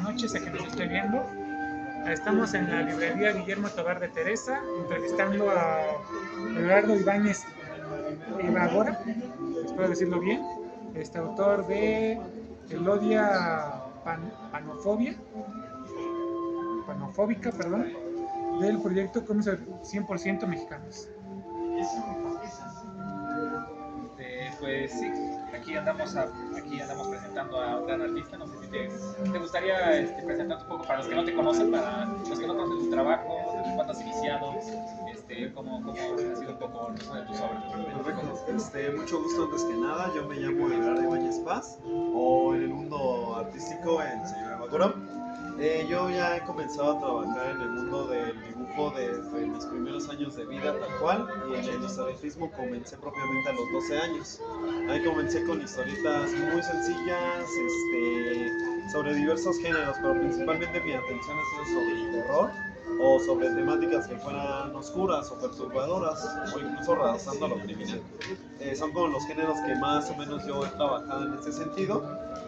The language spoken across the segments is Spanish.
noches a quien nos esté viendo. Estamos en la librería Guillermo Tovar de Teresa, entrevistando a Leonardo Ibáñez Evagora, espero decirlo bien, autor de Elodia Panofóbica, del proyecto Cómics 100% Mexicanos. Pues sí, aquí andamos presentando a un gran artista. No sé si te gustaría presentarte un poco para los que no te conocen, para los que no conocen tu trabajo, cuándo has iniciado, cómo ha sido un poco el resto de tus obras. Perfecto, mucho gusto antes que nada. Yo me llamo Leonardo Ibáñez Paz, o en el mundo artístico el señor Evagora. Yo ya he comenzado a trabajar en el mundo del dibujo desde mis primeros años de vida, tal cual, y en el historietismo comencé propiamente a los 12 años. Ahí comencé con historietas muy sencillas, sobre diversos géneros, pero principalmente mi atención ha sido sobre el terror o sobre temáticas que fueran oscuras o perturbadoras o incluso rozando lo criminal. Son como los géneros que más o menos yo he trabajado en ese sentido.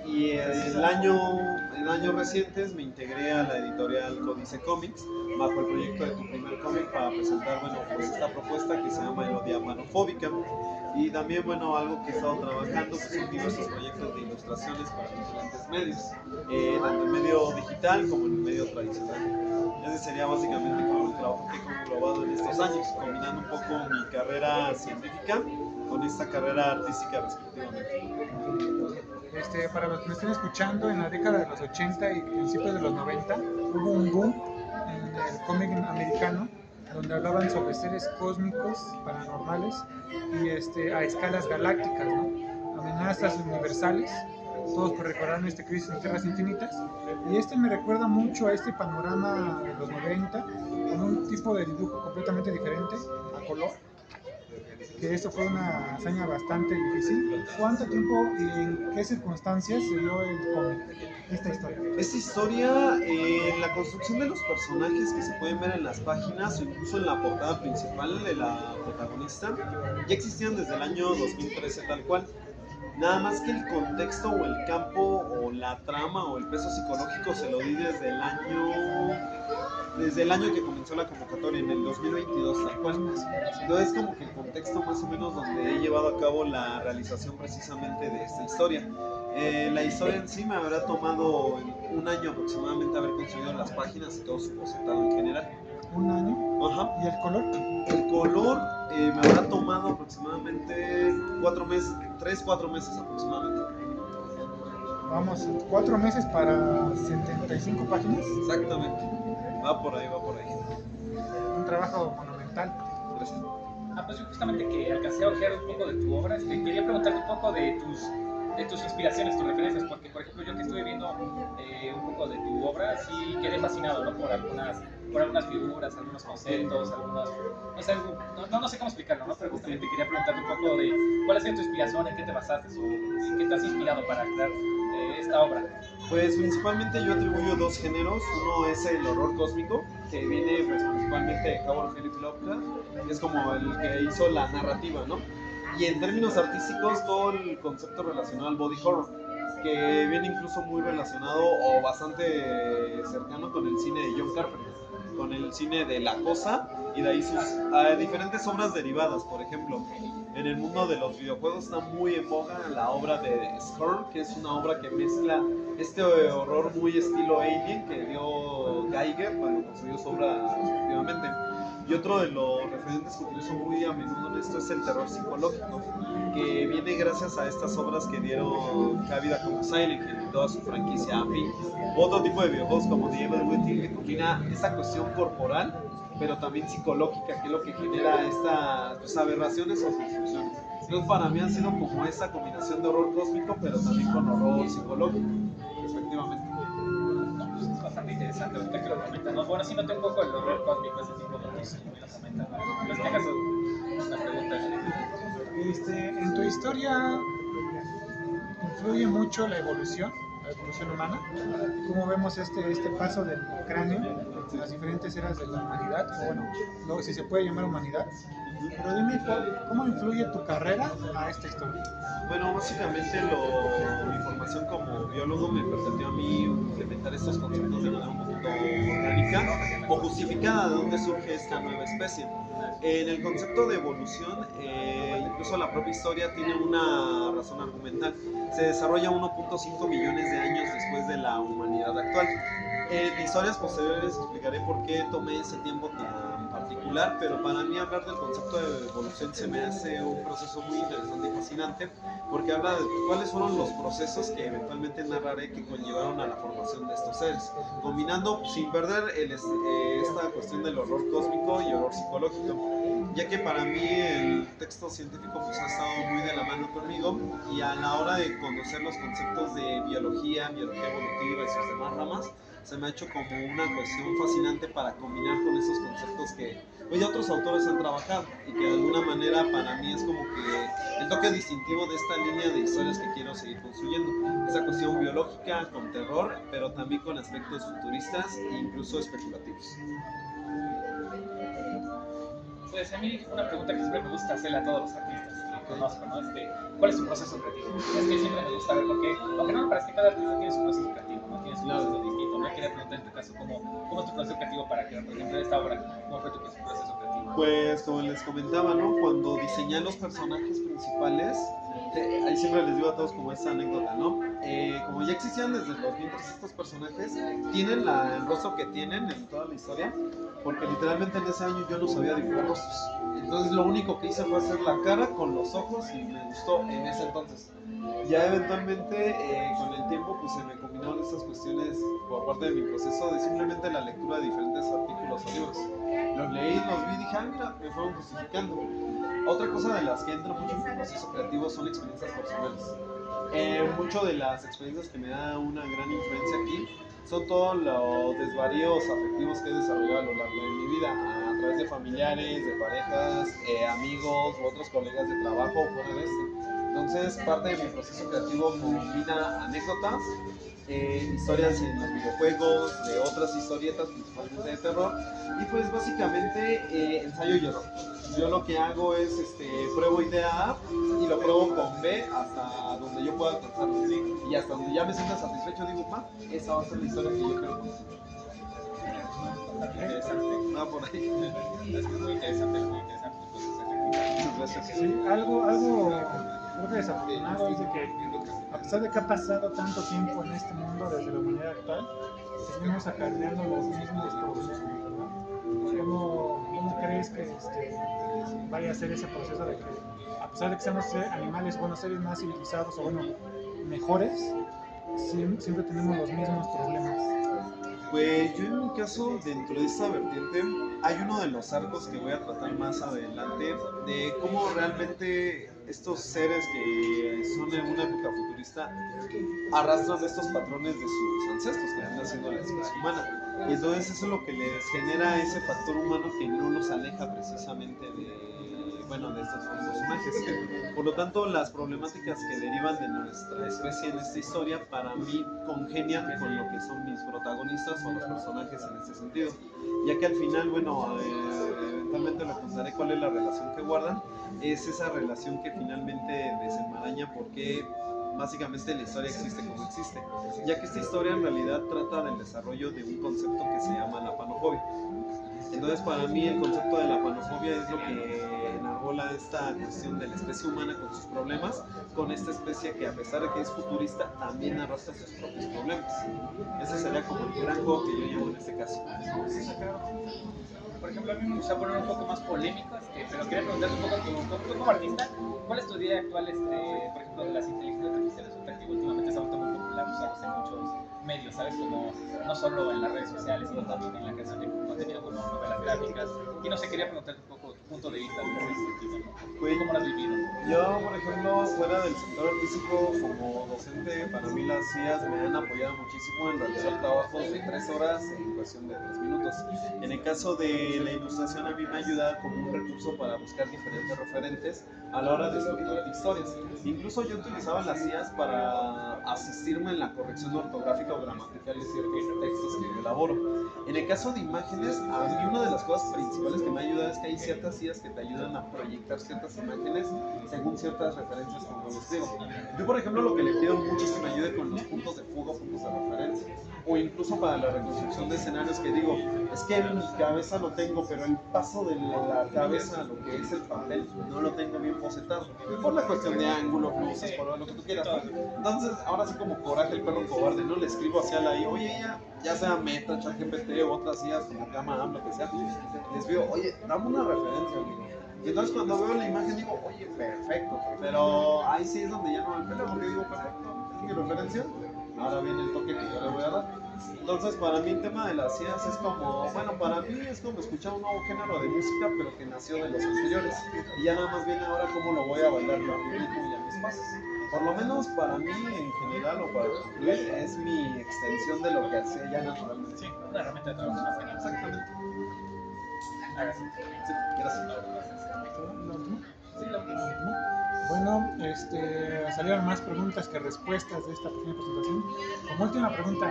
Y en años recientes me integré a la editorial Códice Comics bajo el proyecto de Tu Primer Cómic para presentar esta propuesta que se llama Elodia Panofóbica. Y también algo que he estado trabajando son diversos proyectos de ilustraciones para diferentes medios, tanto en medio digital como en el medio tradicional. Ese sería básicamente como el trabajo que he conglobado en estos años, combinando un poco mi carrera científica con esta carrera artística respectivamente. Para los que me estén escuchando, en la década de los 80 y principios de los 90 hubo un boom en el cómic americano donde hablaban sobre seres cósmicos, paranormales y a escalas galácticas, ¿no? Amenazas universales. Todos recordaron Crisis en Tierras Infinitas, y me recuerda mucho a este panorama de los 90 con un tipo de dibujo completamente diferente, a color, que eso fue una hazaña bastante difícil. ¿Cuánto tiempo y en qué circunstancias se dio el cómic, esta historia? Esta historia, la construcción de los personajes que se pueden ver en las páginas o incluso en la portada principal de la protagonista, ya existían desde el año 2013 tal cual. Nada más que el contexto o el campo o la trama o el peso psicológico se lo di desde el año que comenzó la convocatoria, en el 2022 tal cual. Entonces como que el contexto más o menos donde he llevado a cabo la realización precisamente de esta historia. La historia en sí me habrá tomado un año aproximadamente haber construido las páginas y todo su boceto en general. ¿Un año? Ajá. ¿Y el color? El color me habrá tomado aproximadamente 3-4 meses aproximadamente. Vamos, 4 meses para 75 páginas. Exactamente, va por ahí. Un trabajo monumental. Gracias. Pues yo justamente que alcancé a ojear un poco de tu obra, quería preguntarte un poco de tus inspiraciones, tus referencias, porque por ejemplo yo que estuve viendo un poco de tu obra, sí quedé fascinado, ¿no? por algunas figuras, algunos conceptos, no sé cómo explicarlo, ¿no? Pero justamente quería preguntarte un poco de cuál ha sido tu inspiración, en qué te basaste o en qué te has inspirado para crear esta obra. Pues principalmente yo atribuyo dos géneros. Uno es el horror cósmico, que viene principalmente de Howard Philip Lovecraft, que es como el que hizo la narrativa, ¿no? Y en términos artísticos, todo el concepto relacionado al body horror, que viene incluso muy relacionado o bastante cercano con el cine de John Carpenter, con el cine de La Cosa, y de ahí sus diferentes obras derivadas. Por ejemplo, en el mundo de los videojuegos está muy en boga la obra de Scorn, que es una obra que mezcla este horror muy estilo Alien que dio Geiger cuando construyó su obra respectivamente. Y otro de los referentes que utilizo muy a menudo en esto es el terror psicológico, que viene gracias a estas obras que dieron cabida como Silent Hill y toda su franquicia afín. Otro tipo de videojuegos como The Evil Within, que combina esta cuestión corporal, pero también psicológica, que es lo que genera estas aberraciones o construcciones. Entonces para mí han sido como esta combinación de horror cósmico, pero también con horror psicológico, respectivamente. Es bastante interesante, ahorita que lo comentan, ¿no? Bueno, sí noté un poco el horror cósmico, ese tipo de cosas que me lo comentan, ¿no? Les tengas unas preguntas. En tu historia influye mucho la evolución humana, cómo vemos este paso del cráneo en las diferentes eras de la humanidad, o bueno, si se puede llamar humanidad. Pero dime, ¿cómo influye tu carrera a esta historia? Bueno, básicamente mi formación como biólogo me permitió a mí implementar esta estos conceptos de manera un poquito orgánica o justificada de dónde surge esta nueva especie. En el concepto de evolución, incluso la propia historia tiene una razón argumental. Se desarrolla 1.5 millones de años después de la humanidad actual. En historias posteriores explicaré por qué tomé ese tiempo tan particular, pero para mí hablar del concepto de evolución se me hace un proceso muy interesante y fascinante, porque habla de cuáles fueron los procesos que eventualmente narraré que conllevaron a la formación de estos seres, combinando sin perder esta cuestión del horror cósmico y horror psicológico, ya que para mí el texto científico pues, ha estado muy de la mano conmigo, y a la hora de conocer los conceptos de biología evolutiva y sus demás ramas, se me ha hecho como una cuestión fascinante para combinar con esos conceptos que pues, ya otros autores han trabajado, y que de alguna manera para mí es como que el toque distintivo de esta línea de historias que quiero seguir construyendo. Esa cuestión biológica con terror, pero también con aspectos futuristas e incluso especulativos. Pues a mí una pregunta que siempre me gusta hacerle a todos los artistas que conozco, ¿no? ¿Cuál es tu proceso creativo? Es que siempre me gusta ver porque, aunque no me parece que cada artista tiene su proceso creativo, ¿no? Tiene su proceso distinto, ¿no? Quería preguntar en tu caso, ¿cómo es tu proceso creativo para crear, por ejemplo, esta obra? ¿Cómo fue tu proceso creativo? Pues como les comentaba, ¿no? Cuando diseñé los personajes principales, ahí siempre les digo a todos como esta anécdota, ¿no? Como ya existían desde los mientras estos personajes, tienen el rostro que tienen en toda la historia, porque literalmente en ese año yo no sabía dibujar rostros. Entonces lo único que hice fue hacer la cara con los ojos y me gustó en ese entonces. Ya eventualmente con el tiempo pues se me combinaron estas cuestiones por parte de mi proceso de simplemente la lectura de diferentes artículos o libros. Los leí, los vi y dije, mira, me fueron justificando. Otra cosa de las que entra mucho en mi proceso creativo son experiencias personales. Mucho de las experiencias que me da una gran influencia aquí son todos los desvaríos afectivos que he desarrollado a lo largo de mi vida, a través de familiares, de parejas, amigos u otros colegas de trabajo o fuera de este. Entonces, parte de mi proceso creativo combina anécdotas, historias en los videojuegos, de otras historietas, principalmente de terror, y pues básicamente ensayo y error. Yo lo que hago es pruebo idea A y lo pruebo con B hasta donde yo pueda alcanzarlo, y hasta donde ya me sienta satisfecho digo, esa va a ser la historia que yo quiero contar. Interesante. Por ahí. Es muy interesante tu proceso creativo. Muchas gracias. Sí, algo creo que desafortunado es de que, a pesar de que ha pasado tanto tiempo en este mundo desde la humanidad actual, seguimos acarreando los mismos problemas, ¿verdad? ¿Cómo crees que vaya a ser ese proceso de que, a pesar de que seamos animales, seres más civilizados o mejores, siempre tenemos los mismos problemas? Pues yo en mi caso, dentro de esta vertiente, hay uno de los arcos que voy a tratar más adelante, de cómo realmente estos seres que son en una época futurista arrastran estos patrones de sus ancestros, que han sido la especie humana. Y entonces eso es lo que les genera ese factor humano que no los aleja precisamente de estos personajes. Por lo tanto, las problemáticas que derivan de nuestra especie en esta historia, para mí congenian con lo que son mis protagonistas o los personajes en este sentido, ya que al final, eventualmente les contaré cuál es la relación que guardan. Es esa relación que finalmente desenmaraña porque básicamente la historia existe como existe, ya que esta historia en realidad trata del desarrollo de un concepto que se llama la panofobia. Entonces, para mí el concepto de la panofobia es lo que enarbola esta cuestión de la especie humana con sus problemas, con esta especie que, a pesar de que es futurista, también arrastra sus propios problemas. Ese sería como el gran juego que yo llevo en este caso. Por ejemplo, a mí me gusta poner un poco más polémico, pero quería preguntarte un poco, tú como artista, ¿cuál es tu idea actual, por ejemplo, de las inteligencias artificiales? Que últimamente se ha vuelto muy popular usarlos en muchos medios, ¿sabes? Como no solo en las redes sociales, sino también en la creación de contenido como novelas gráficas. Y no sé, quería preguntarte un poco tu punto de vista en ese sentido, ¿no? ¿Cómo lo has vivido? Yo, por ejemplo, fuera del sector artístico, como docente, para mí las IAs me han apoyado muchísimo en realizar trabajos de 3 horas en cuestión de 3 minutos. En el caso de la ilustración, a mí me ha ayudado como un recurso para buscar diferentes referentes a la hora de estructurar historias. Incluso yo utilizaba las IAs para asistirme en la corrección ortográfica o gramatical de ciertos textos que yo elaboro. En el caso de imágenes, a mí una de las cosas principales que me ha ayudado es que hay ciertas IAs que te ayudan a proyectar ciertas imágenes según ciertas referencias como lo escribo. Yo, por ejemplo, lo que le pido mucho es que me ayude con los puntos de fuga, puntos de referencia. o incluso para la reconstrucción de escenarios que digo, es que en mi cabeza lo tengo, pero el paso de la cabeza a lo que es el papel no lo tengo bien bocetado, por la cuestión de ángulo, luces, por lo que tú quieras, ¿no? Entonces, ahora sí como Coraje el perro cobarde, ¿no? Le escribo hacia la I, oye, ya sea Meta, ChatGPT o otras IAs como Gama, lo que sea, les digo, oye, dame una referencia, amigo. Y entonces cuando veo la imagen digo, oye, perfecto, pero ahí sí es donde ya no me peleo, porque digo, perfecto, es mi referencia, ahora viene el toque que yo le voy a dar. Entonces para mí el tema de las IAs es como, bueno, para mí es como escuchar un nuevo género de música, pero que nació de los anteriores, y ya nada más viene ahora cómo lo voy a bailar yo a mi ritmo y a mis pasos. Por lo menos para mí en general o para concluir es mi extensión de lo que hacía ya naturalmente. Sí, una herramienta de trabajo más que nada. Exactamente. Hágase. Sí, gracias. ¿Lo último? Sí, lo último. Bueno, salieron más preguntas que respuestas de esta pequeña presentación. Como última pregunta,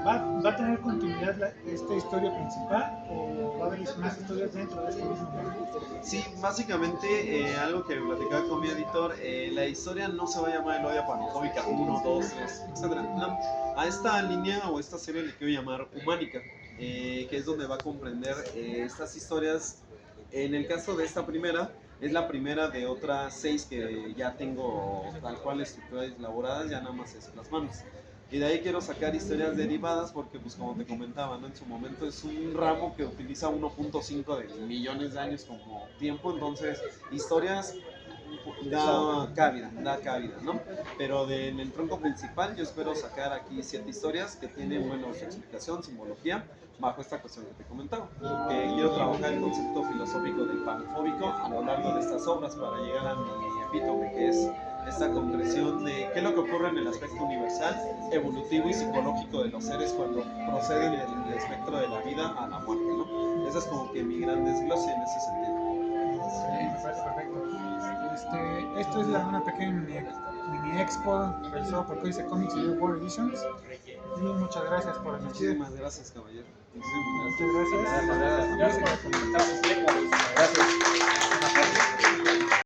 ¿va a tener continuidad esta historia principal o va a haber más historias dentro de este mismo mundo? Sí, básicamente algo que platicaba con mi editor, la historia no se va a llamar Elodia Panofóbica 1, 2, 3, etc. No, a esta línea o esta serie le quiero llamar Humánica, que es donde va a comprender estas historias. En el caso de esta primera, es la primera de otras 6 que ya tengo tal cual estructuradas y elaboradas, ya nada más es plasmarlas. Y de ahí quiero sacar historias derivadas porque, pues como te comentaba, ¿no? En su momento es un ramo que utiliza 1.5 de millones de años como tiempo, entonces historias da cabida, ¿no? Pero en el tronco principal yo espero sacar aquí 7 historias que tienen, bueno, su explicación, simbología, bajo esta cuestión que te comentaba. Que quiero trabajar el concepto filosófico del panfóbico a lo largo de estas obras para llegar a mi epítome, que es esta concreción de qué es lo que ocurre en el aspecto universal, evolutivo y psicológico de los seres cuando proceden del espectro de la vida a la muerte, ¿no? Esa es como que mi gran desglose en ese sentido. Sí, me parece perfecto. Esto es una pequeña mini expo realizada por Códice Comics y World Editions. Y muchas gracias por asistir. Muchísimas gracias, caballero. Muchas gracias. Gracias. Gracias. Gracias. Gracias.